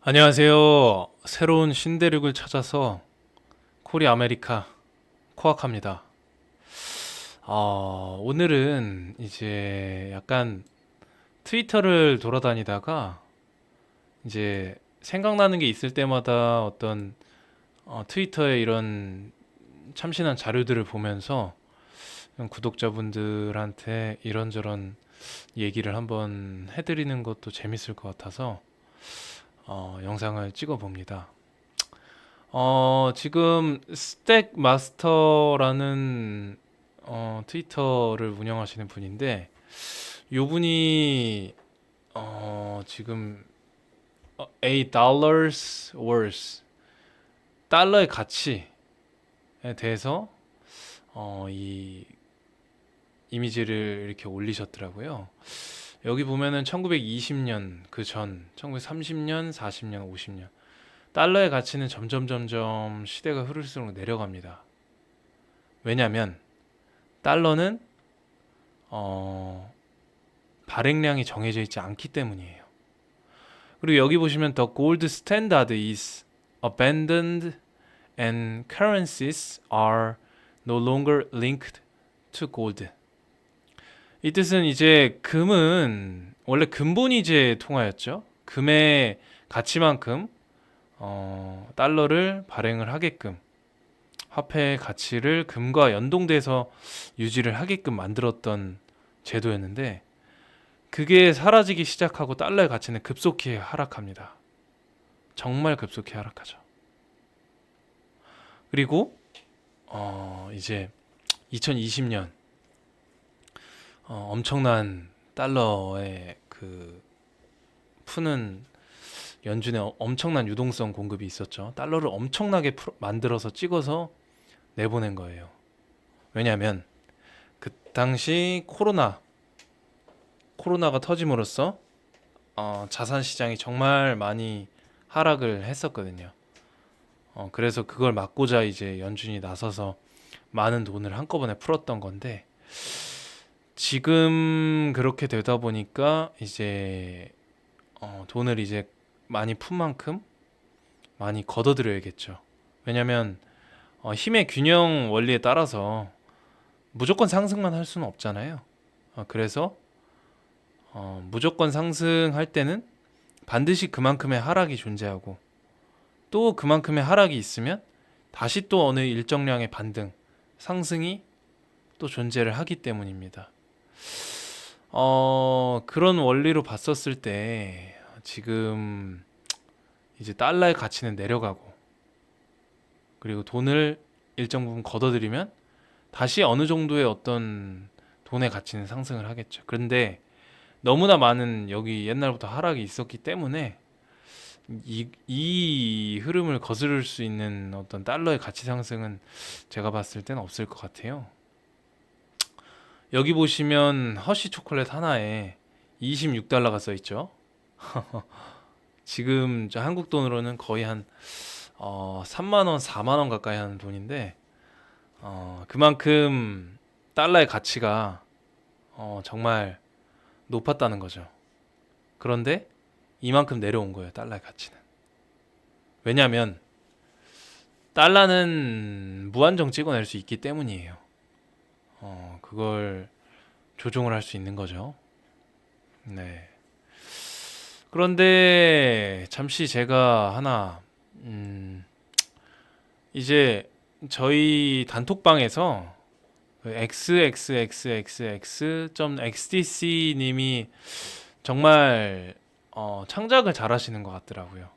안녕하세요. 새로운 신대륙을 찾아서 코리 아메리카 코악합니다. 오늘은 이제 약간 트위터를 돌아다니다가 이제 생각나는 게 있을 때마다 어떤 트위터에 이런 참신한 자료들을 보면서 구독자분들한테 이런저런 얘기를 한번 해드리는 것도 재밌을 것 같아서 영상을 찍어 봅니다. 지금 스택 마스터라는 트위터를 운영하시는 분인데 요 분이 지금 A dollar's worth 달러의 가치에 대해서 이 이미지를 이렇게 올리셨더라고요. 여기 보면은 1920년 그 전, 1930년, 40년, 50년 달러의 가치는 점점 시대가 흐를수록 내려갑니다. 왜냐하면 달러는 어, 발행량이 정해져 있지 않기 때문이에요. 그리고 여기 보시면 The gold standard is abandoned and currencies are no longer linked to gold. 이 뜻은 이제 금은 원래 근본이제 통화였죠. 금의 가치만큼 달러를 발행을 하게끔 화폐의 가치를 금과 연동돼서 유지를 하게끔 만들었던 제도였는데 그게 사라지기 시작하고 달러의 가치는 급속히 하락합니다. 정말 급속히 하락하죠. 그리고 이제 2020년 엄청난 달러의 그 푸는 연준의 엄청난 유동성 공급이 있었죠. 달러를 엄청나게 만들어서 찍어서 내보낸 거예요. 왜냐하면 그 당시 코로나가 터짐으로써 자산 시장이 정말 많이 하락을 했었거든요. 그래서 그걸 막고자 이제 연준이 나서서 많은 돈을 한꺼번에 풀었던 건데 지금 그렇게 되다 보니까 이제 돈을 이제 많이 푼 만큼 많이 걷어들여야겠죠. 왜냐하면 힘의 균형 원리에 따라서 무조건 상승만 할 수는 없잖아요. 그래서 무조건 상승할 때는 반드시 그만큼의 하락이 존재하고 또 그만큼의 하락이 있으면 다시 또 어느 일정량의 반등, 상승이 또 존재를 하기 때문입니다. 그런 원리로 봤었을 때 지금 이제 달러의 가치는 내려가고 그리고 돈을 일정 부분 걷어들이면 다시 어느 정도의 어떤 돈의 가치는 상승을 하겠죠. 그런데 너무나 많은 여기 옛날부터 하락이 있었기 때문에 이 흐름을 거스를 수 있는 어떤 달러의 가치 상승은 제가 봤을 때는 없을 것 같아요. 여기 보시면 허쉬 초콜릿 하나에 26달러가 써 있죠. 지금 저 한국 돈으로는 거의 한 3만 원, 4만 원 가까이 하는 돈인데 그만큼 달러의 가치가 정말 높았다는 거죠. 그런데 이만큼 내려온 거예요, 달러의 가치는. 왜냐하면 달러는 무한정 찍어낼 수 있기 때문이에요. 그걸 조종을 할 수 있는 거죠. 네. 그런데 잠시 제가 하나 이제 저희 단톡방에서 xxxx.xdc 님이 정말 창작을 잘 하시는 것 같더라고요.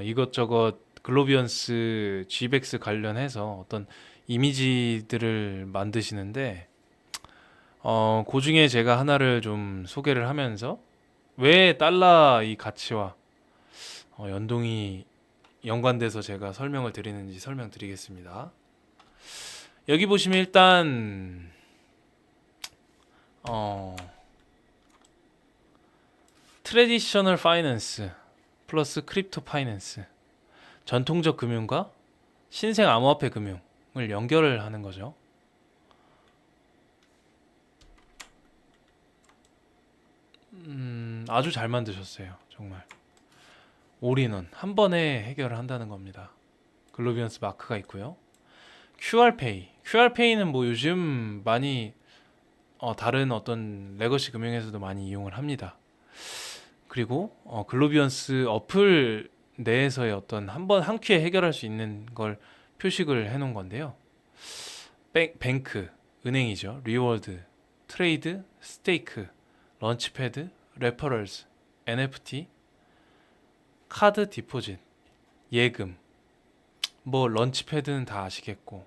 이것저것 글로비언스 GBX 관련해서 어떤 이미지들을 만드시는데 그 중에 제가 하나를 좀 소개를 하면서 왜 달러 이 가치와 연동이 연관돼서 제가 설명을 드리는지 설명드리겠습니다. 여기 보시면 일단 어, 트레디셔널 파이낸스 플러스 크립토 파이낸스 전통적 금융과 신생 암호화폐 금융을 연결을 하는 거죠. 아주 잘 만드셨어요, 정말. 올인원 한 번에 해결을 한다는 겁니다. 글로비언스 마크가 있고요. QR페이. QR페이는 뭐 요즘 많이 다른 어떤 레거시 금융에서도 많이 이용을 합니다. 그리고 글로비언스 어플 내에서의 어떤 한 큐에 해결할 수 있는 걸 표식을 해 놓은 건데요. 뱅크, 은행이죠. 리워드, 트레이드, 스테이크, 런치패드, 레퍼럴스, NFT, 카드 디포짓, 예금. 뭐 런치패드는 다 아시겠고,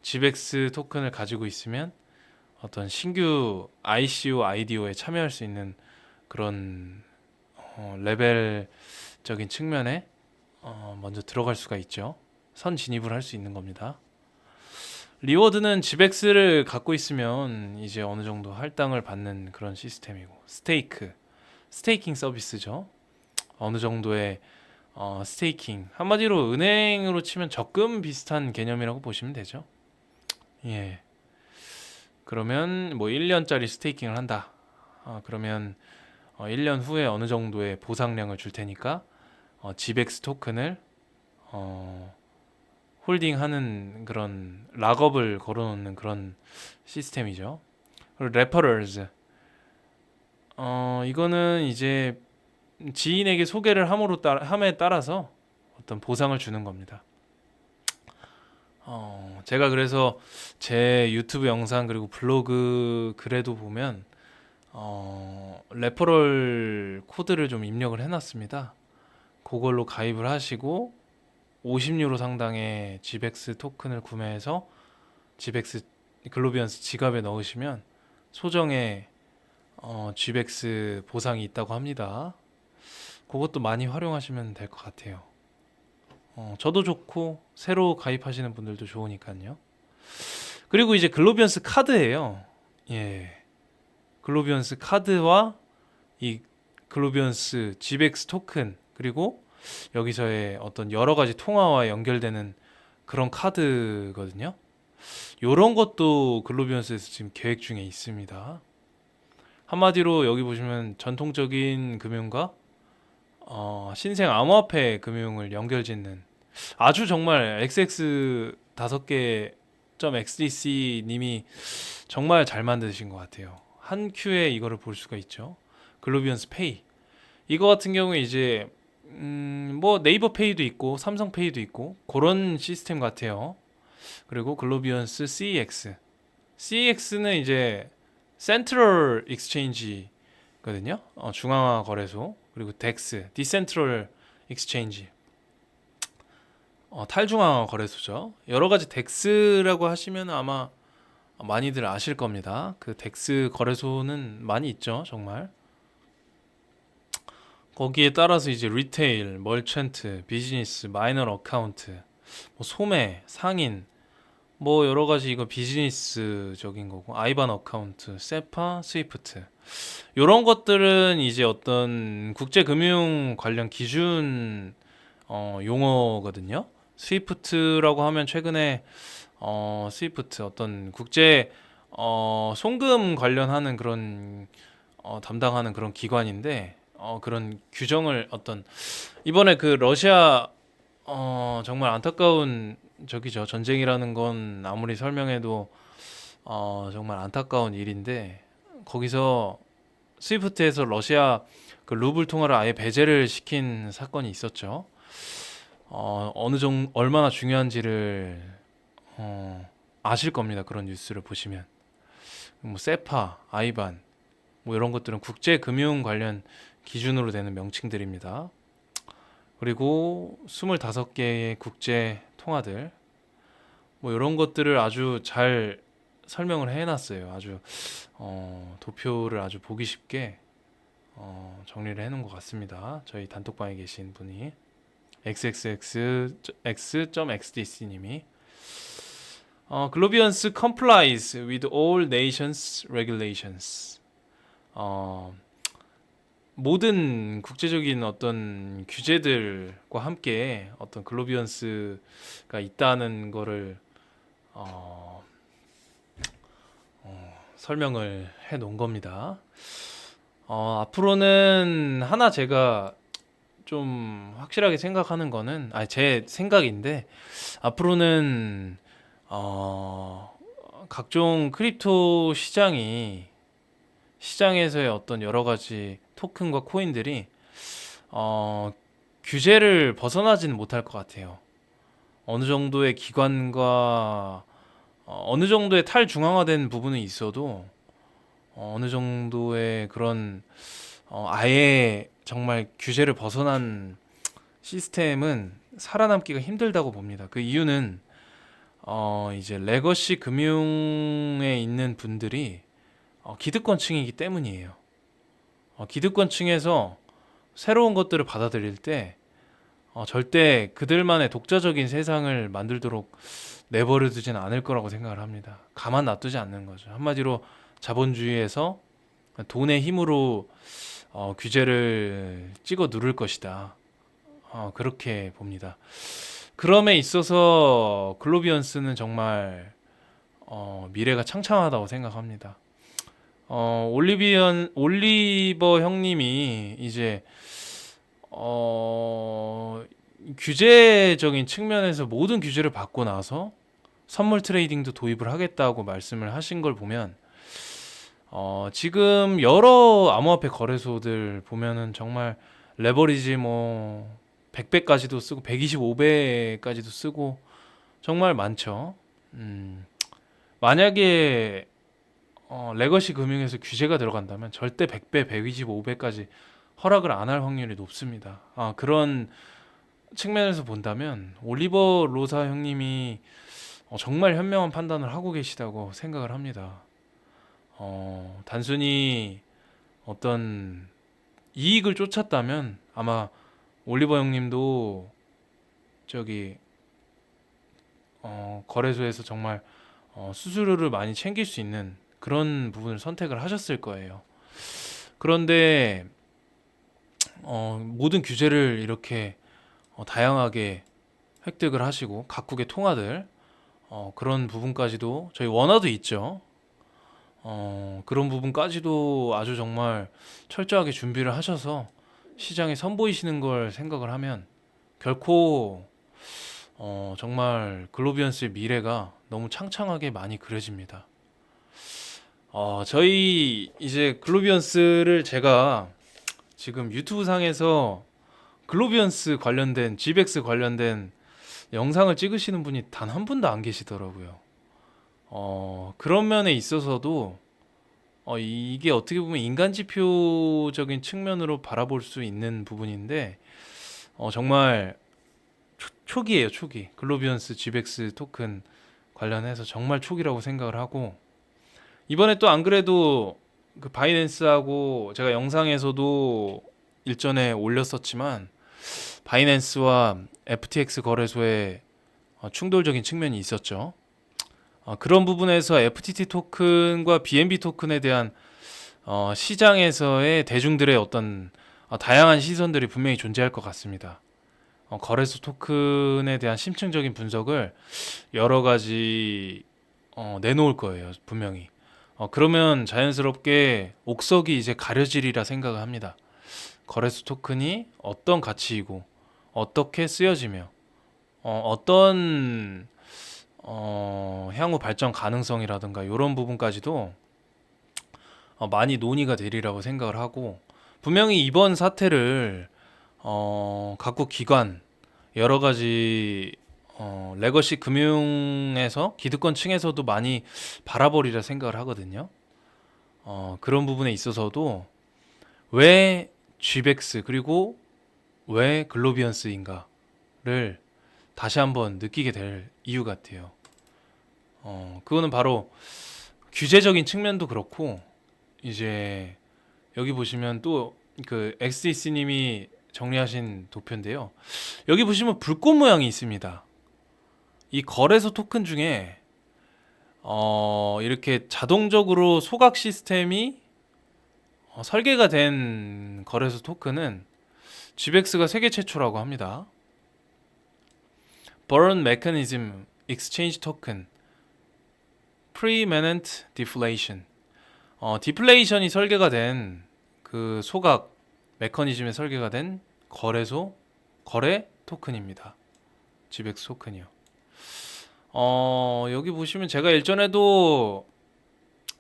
GBX 토큰을 가지고 있으면 어떤 신규 ICO, IDO에 참여할 수 있는 그런 레벨적인 측면에 먼저 들어갈 수가 있죠. 선 진입을 할 수 있는 겁니다. 리워드는 GBX를 갖고 있으면 이제 어느 정도 할당을 받는 그런 시스템이고, 스테이킹 서비스죠. 어느 정도의 스테이킹, 한마디로 은행으로 치면 적금 비슷한 개념이라고 보시면 되죠. 예. 그러면 뭐 1년짜리 스테이킹을 한다. 그러면 1년 후에 어느 정도의 보상량을 줄 테니까 GBX 토큰을 어, 홀딩하는 그런 락업을 걸어놓는 그런 시스템이죠. 그리고 레퍼럴즈. 이거는 이제 지인에게 소개를 함에 따라서 어떤 보상을 주는 겁니다. 제가 그래서 제 유튜브 영상 그리고 블로그 글에도 보면 레퍼럴 코드를 좀 입력을 해놨습니다. 그걸로 가입을 하시고 50유로 상당의 GBX 토큰을 구매해서 GBX 글로비언스 지갑에 넣으시면 소정의 GBX 보상이 있다고 합니다. 그것도 많이 활용하시면 될 것 같아요. 저도 좋고 새로 가입하시는 분들도 좋으니까요. 그리고 이제 글로비언스 카드예요. 예. 글로비언스 카드와 이 글로비언스 GBX 토큰 그리고 여기서의 어떤 여러 가지 통화와 연결되는 그런 카드거든요. 요런 것도 글로비언스에서 지금 계획 중에 있습니다. 한마디로 여기 보시면 전통적인 금융과 신생 암호화폐 금융을 연결짓는 아주 정말 XX 5개 .xdc 님이 정말 잘 만드신 것 같아요. 한 큐에 이거를 볼 수가 있죠. 글로비언스 페이. 이거 같은 경우에 이제 뭐 네이버 페이도 있고 삼성 페이도 있고 그런 시스템 같아요. 그리고 글로비언스 CEX. CEX는 이제 센트럴 익스체인지거든요. 중앙화 거래소. 그리고 덱스, 디센트럴 익스체인지. 탈중앙화 거래소죠. 여러 가지 덱스라고 하시면 아마 많이들 아실 겁니다. 그 덱스 거래소는 많이 있죠, 정말. 거기에 따라서 이제 리테일, 멀천트, 비즈니스, 마이너 어카운트, 뭐 소매, 상인, 뭐 여러 가지 이거 비즈니스적인 거고, 아이반 어카운트, 세파, 스위프트. 요런 것들은 이제 어떤 국제금융 관련 기준 용어거든요. 스위프트라고 하면 최근에 스위프트 어떤 국제 송금 관련하는 그런 담당하는 그런 기관인데 그런 규정을 어떤 이번에 그 러시아 정말 안타까운 저기죠. 전쟁이라는 건 아무리 설명해도 정말 안타까운 일인데 거기서 스위프트에서 러시아 그 루블 통화를 아예 배제를 시킨 사건이 있었죠. 어느 정도 얼마나 중요한지를 아실 겁니다. 그런 뉴스를 보시면 뭐 세파, 아이반 뭐 이런 것들은 국제 금융 관련 기준으로 되는 명칭들입니다. 그리고 25개의 국제 통화들 뭐 이런 것들을 아주 잘 설명을 해놨어요. 아주 도표를 아주 보기 쉽게 정리를 해놓은 것 같습니다. 저희 단톡방에 계신 분이 xxx.x.xdc님이 글로비언스 complies with all nations regulations. 모든 국제적인 어떤 규제들과 함께 어떤 글로비언스가 있다는 거를 어, 설명을 해 놓은 겁니다. 앞으로는 하나 제가 좀 확실하게 생각하는 거는, 제 생각인데, 앞으로는 각종 크립토 시장에서의 어떤 여러 가지 토큰과 코인들이 어, 규제를 벗어나지는 못할 것 같아요. 어느 정도의 기관과 어느 정도의 탈중앙화된 부분은 있어도 어느 정도의 그런 아예 정말 규제를 벗어난 시스템은 살아남기가 힘들다고 봅니다. 그 이유는 이제 레거시 금융에 있는 분들이 기득권층이기 때문이에요. 기득권층에서 새로운 것들을 받아들일 때 절대 그들만의 독자적인 세상을 만들도록 내버려 두진 않을 거라고 생각을 합니다. 가만 놔두지 않는 거죠. 한마디로 자본주의에서 돈의 힘으로 규제를 찍어 누를 것이다. 그렇게 봅니다. 그럼에 있어서 글로비언스는 정말 미래가 창창하다고 생각합니다. 올리버 형님이 이제 규제적인 측면에서 모든 규제를 받고 나서 선물 트레이딩도 도입을 하겠다고 말씀을 하신 걸 보면 지금 여러 암호화폐 거래소들 보면은 정말 레버리지 뭐 100배까지도 쓰고 125배까지도 쓰고 정말 많죠. 만약에 레거시 금융에서 규제가 들어간다면 절대 100배, 125배까지 허락을 안 할 확률이 높습니다. 그런 측면에서 본다면 올리버 로사 형님이 정말 현명한 판단을 하고 계시다고 생각을 합니다. 단순히 어떤 이익을 쫓았다면 아마 올리버 형님도 저기 거래소에서 정말 수수료를 많이 챙길 수 있는 그런 부분을 선택을 하셨을 거예요. 그런데 모든 규제를 이렇게 다양하게 획득을 하시고 각국의 통화들 그런 부분까지도 저희 원화도 있죠. 그런 부분까지도 아주 정말 철저하게 준비를 하셔서 시장에 선보이시는 걸 생각을 하면 결코 정말 글로비언스의 미래가 너무 창창하게 많이 그려집니다. 저희 이제 글로비언스를 제가 지금 유튜브 상에서 글로비언스 관련된 GBX 관련된 영상을 찍으시는 분이 단 한 분도 안 계시더라고요. 그런 면에 있어서도 이게 어떻게 보면 인간 지표적인 측면으로 바라볼 수 있는 부분인데 정말 초기예요, 초기. 글로비언스 GBX 토큰 관련해서 정말 초기라고 생각을 하고 이번에 또 안 그래도 그 바이낸스하고 제가 영상에서도 일전에 올렸었지만 바이낸스와 FTX 거래소의 충돌적인 측면이 있었죠. 그런 부분에서 FTT 토큰과 BNB 토큰에 대한 시장에서의 대중들의 어떤 다양한 시선들이 분명히 존재할 것 같습니다. 거래소 토큰에 대한 심층적인 분석을 여러 가지 내놓을 거예요, 분명히. 그러면 자연스럽게 옥석이 이제 가려지리라 생각을 합니다. 거래소 토큰이 어떤 가치이고 어떻게 쓰여지며 어떤 향후 발전 가능성이라든가 이런 부분까지도 많이 논의가 되리라고 생각을 하고 분명히 이번 사태를 각국 기관 여러 가지 레거시 금융에서 기득권 층에서도 많이 바라보리라 생각을 하거든요. 그런 부분에 있어서도 왜 GBEX 그리고 왜 글로비언스인가를 다시 한번 느끼게 될 이유 같아요. 그거는 바로 규제적인 측면도 그렇고 이제 여기 보시면 또 그 XDC님이 정리하신 도표인데요. 여기 보시면 불꽃 모양이 있습니다. 이 거래소 토큰 중에 이렇게 자동적으로 소각 시스템이 설계가 된 거래소 토큰은 GBEX가 세계 최초라고 합니다. Burn Mechanism Exchange Token Permanent Deflation 디플레이션이 설계가 된 그 소각 메커니즘에 설계가 된 거래소 거래 토큰입니다. GBX 토큰이요. 여기 보시면 제가 일전에도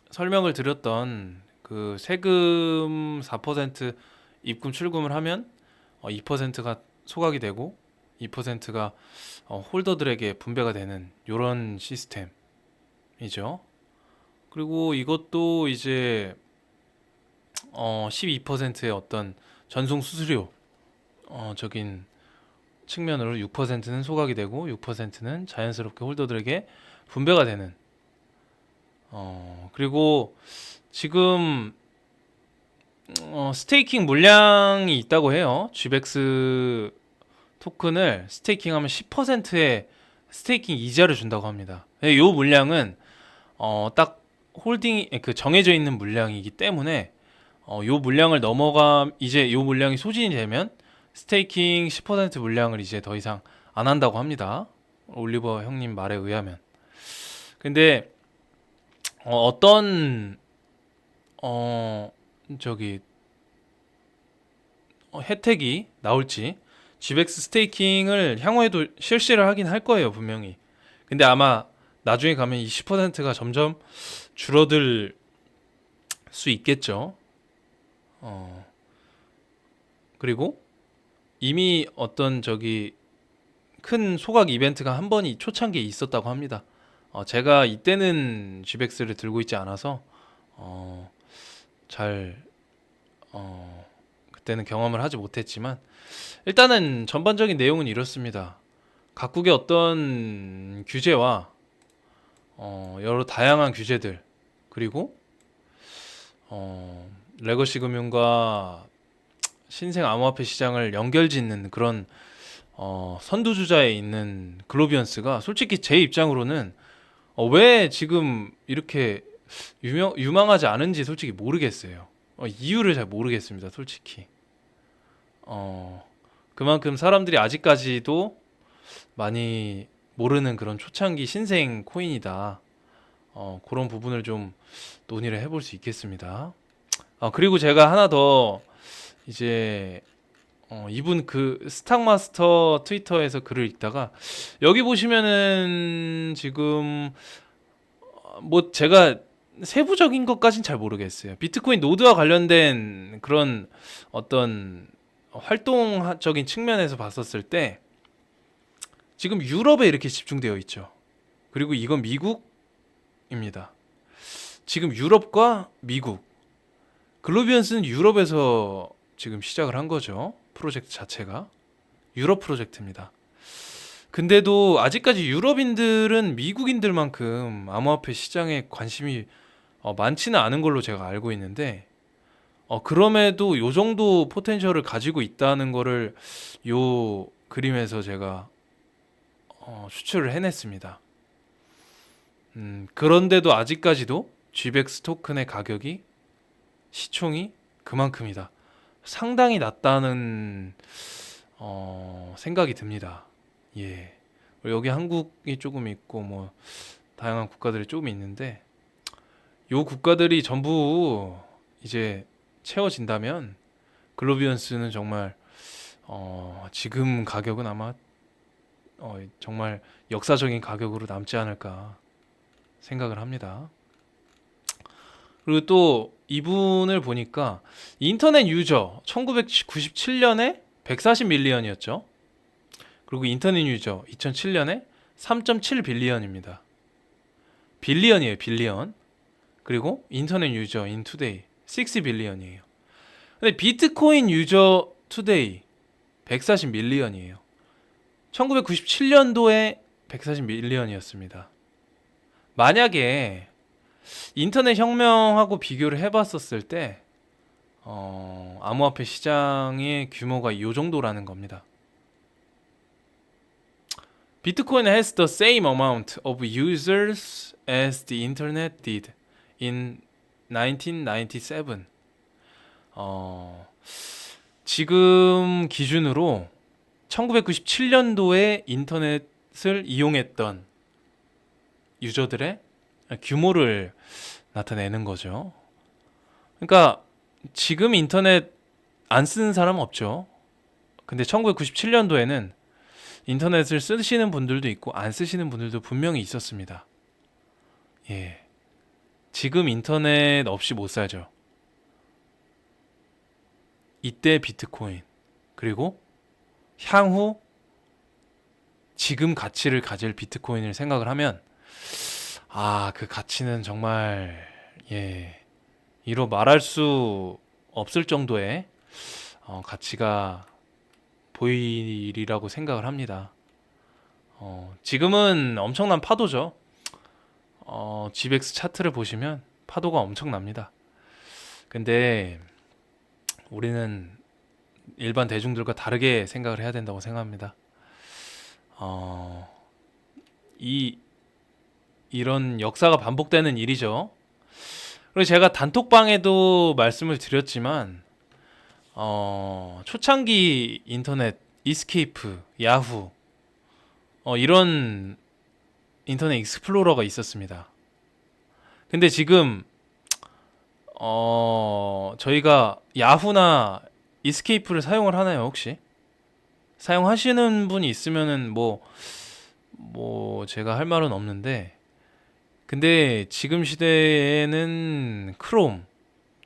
설명을 드렸던 그 세금 4% 입금 출금을 하면 2%가 소각이 되고 2%가 홀더들에게 분배가 되는 이런 시스템이죠. 그리고 이것도 이제 12%의 어떤 전송 수수료 적인 측면으로 6%는 소각이 되고 6%는 자연스럽게 홀더들에게 분배가 되는 그리고 지금 스테이킹 물량이 있다고 해요. GBX 토큰을 스테이킹하면 10%의 스테이킹 이자를 준다고 합니다. 이 물량은 딱 홀딩 그 정해져 있는 물량이기 때문에 요 물량을 이제 요 물량이 소진이 되면 스테이킹 10% 물량을 이제 더 이상 안 한다고 합니다. 올리버 형님 말에 의하면. 근데 어떤 저기 혜택이 나올지 GBX 스테이킹을 향후에도 실시를 하긴 할 거예요, 분명히. 근데 아마 나중에 가면 이 10%가 점점 줄어들 수 있겠죠. 그리고 이미 어떤 저기 큰 소각 이벤트가 한 번이 초창기에 있었다고 합니다. 제가 이때는 GBX를 들고 있지 않아서 잘 그때는 경험을 하지 못했지만 일단은 전반적인 내용은 이렇습니다. 각국의 어떤 규제와 여러 다양한 규제들 그리고 레거시 금융과 신생 암호화폐 시장을 연결짓는 그런 선두주자에 있는 글로비언스가 솔직히 제 입장으로는 왜 지금 이렇게 유망하지 않은지 솔직히 모르겠어요. 이유를 잘 모르겠습니다, 솔직히. 그만큼 사람들이 아직까지도 많이 모르는 그런 초창기 신생 코인이다. 그런 부분을 좀 논의를 해볼 수 있겠습니다. 그리고 제가 하나 더 이제 이분 그 스탁마스터 트위터에서 글을 읽다가 여기 보시면은 지금 뭐 제가 세부적인 것까진 잘 모르겠어요. 비트코인 노드와 관련된 그런 어떤 활동적인 측면에서 봤었을 때 지금 유럽에 이렇게 집중되어 있죠. 그리고 이건 미국입니다. 지금 유럽과 미국 글로비언스는 유럽에서 지금 시작을 한 거죠. 프로젝트 자체가 유럽 프로젝트입니다. 근데도 아직까지 유럽인들은 미국인들만큼 암호화폐 시장에 관심이 많지는 않은 걸로 제가 알고 있는데 그럼에도 요 정도 포텐셜을 가지고 있다는 거를 요 그림에서 제가 추출을 해냈습니다. 그런데도 아직까지도 GBX 토큰의 가격이 시총이 그만큼이다. 상당히 낮다는 생각이 듭니다. 예. 여기 한국이 조금 있고 뭐 다양한 국가들이 조금 있는데 요 국가들이 전부 이제 채워진다면 글로비언스는 정말 지금 가격은 아마 정말 역사적인 가격으로 남지 않을까 생각을 합니다. 그리고 또 이분을 보니까 인터넷 유저 1997년에 140 밀리언이었죠. 그리고 인터넷 유저 2007년에 3.7 빌리언입니다. 빌리언이에요, 빌리언. 그리고 인터넷 유저 인 투데이 6 빌리언이에요. 근데 비트코인 유저 투데이 140 밀리언이에요. 1997년도에 140 밀리언이었습니다. 만약에 인터넷 혁명하고 비교를 해봤었을 때 암호화폐 시장의 규모가 이 정도라는 겁니다. Bitcoin has the same amount of users as the internet did in 1997. 지금 기준으로 1997년도에 인터넷을 이용했던 유저들의 규모를 나타내는 거죠. 그러니까 지금 인터넷 안 쓰는 사람 없죠. 근데 1997년도에는 인터넷을 쓰시는 분들도 있고 안 쓰시는 분들도 분명히 있었습니다. 예. 지금 인터넷 없이 못 살죠. 이때 비트코인. 그리고 향후 지금 가치를 가질 비트코인을 생각을 하면 그 가치는 정말 이로 말할 수 없을 정도의 가치가 보이리라고 생각을 합니다. 지금은 엄청난 파도죠. GBX 차트를 보시면 파도가 엄청납니다. 근데 우리는 일반 대중들과 다르게 생각을 해야 된다고 생각합니다. 이런 역사가 반복되는 일이죠. 그리고 제가 단톡방에도 말씀을 드렸지만 초창기 인터넷, 이스케이프, 야후 이런 인터넷 익스플로러가 있었습니다. 근데 지금 저희가 야후나 이스케이프를 사용을 하나요, 혹시? 사용하시는 분이 있으면은 뭐 제가 할 말은 없는데, 근데 지금 시대에는 크롬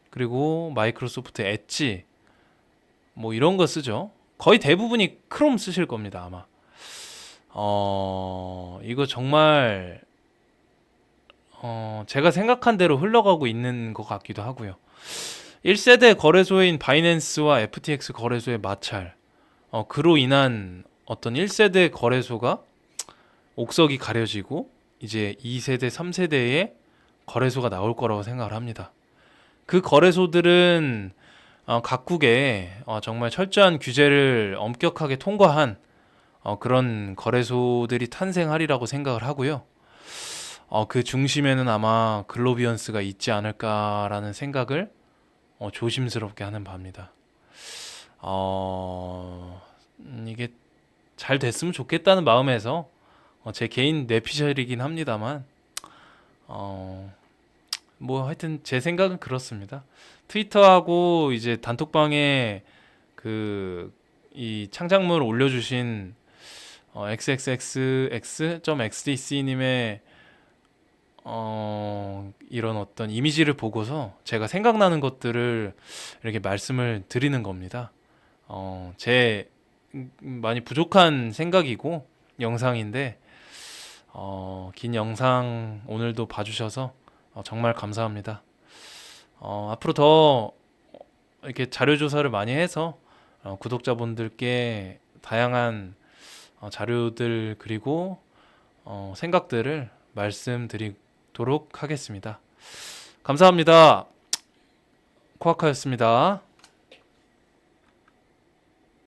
그리고 마이크로소프트 엣지 뭐 이런 거 쓰죠. 거의 대부분이 크롬 쓰실 겁니다, 아마. 이거 정말 제가 생각한 대로 흘러가고 있는 것 같기도 하고요. 1세대 거래소인 바이낸스와 FTX 거래소의 마찰, 그로 인한 어떤 1세대 거래소가 옥석이 가려지고 이제 2세대, 3세대의 거래소가 나올 거라고 생각을 합니다. 그 거래소들은 각국에 정말 철저한 규제를 엄격하게 통과한 그런 거래소들이 탄생하리라고 생각을 하고요. 그 중심에는 아마 글로비언스가 있지 않을까라는 생각을 조심스럽게 하는 바입니다. 이게 잘 됐으면 좋겠다는 마음에서 제 개인 뇌피셜이긴 합니다만 뭐 하여튼 제 생각은 그렇습니다. 트위터하고 이제 단톡방에 이 창작물을 올려주신 xxxx.xdc님의 이런 어떤 이미지를 보고서 제가 생각나는 것들을 이렇게 말씀을 드리는 겁니다. 제 많이 부족한 생각이고 영상인데 긴 영상 오늘도 봐주셔서 정말 감사합니다. 앞으로 더 이렇게 자료 조사를 많이 해서 구독자분들께 다양한 자료들 그리고 생각들을 말씀드리도록 하겠습니다. 감사합니다. 코아카였습니다.